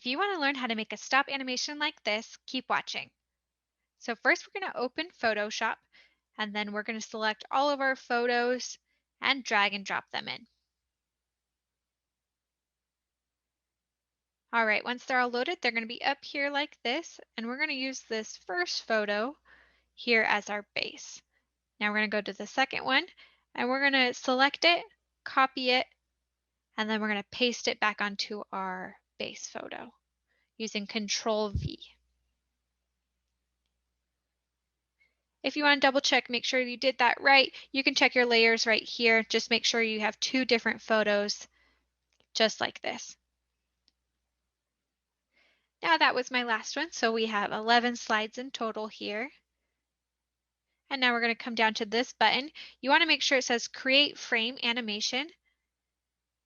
If you want to learn how to make a stop animation like this, keep watching. So first we're going to open Photoshop, and then we're going to select all of our photos and drag and drop them in. All right, once they're all loaded, they're going to be up here like this, and we're going to use this first photo here as our base. Now we're going to go to the second one, and we're going to select it, copy it, and then we're going to paste it back onto our base photo using Control V. If you want to double check, make sure you did that right, you can check your layers right here. Just make sure you have two different photos, just like this. Now that was my last one, so we have 11 slides in total here. And now we're going to come down to this button. You want to make sure it says Create Frame Animation.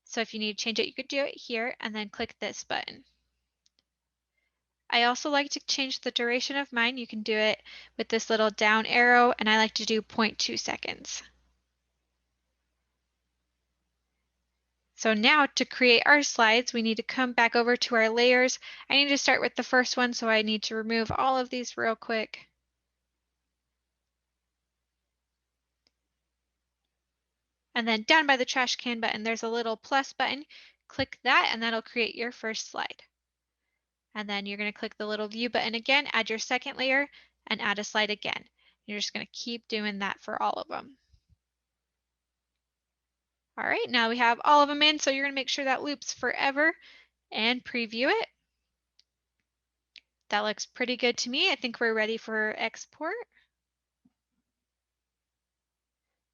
So if you need to change it, you could do it here and then click this button. I also like to change the duration of mine. You can do it with this little down arrow, and I like to do 0.2 seconds. So now to create our slides, we need to come back over to our layers. I need to start with the first one, so I need to remove all of these real quick. And then down by the trash can button, there's a little plus button. Click that, and that'll create your first slide. And then you're going to click the little view button again, add your second layer, and add a slide again. You're just going to keep doing that for all of them. All right, now we have all of them in, so you're going to make sure that loops forever and preview it. That looks pretty good to me. I think we're ready for export.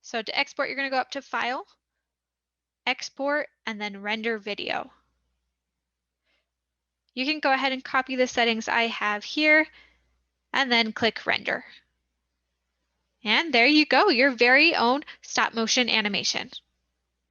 So to export, you're going to go up to File, Export, and then Render Video. You can go ahead and copy the settings I have here, and then click Render. And there you go, your very own stop motion animation.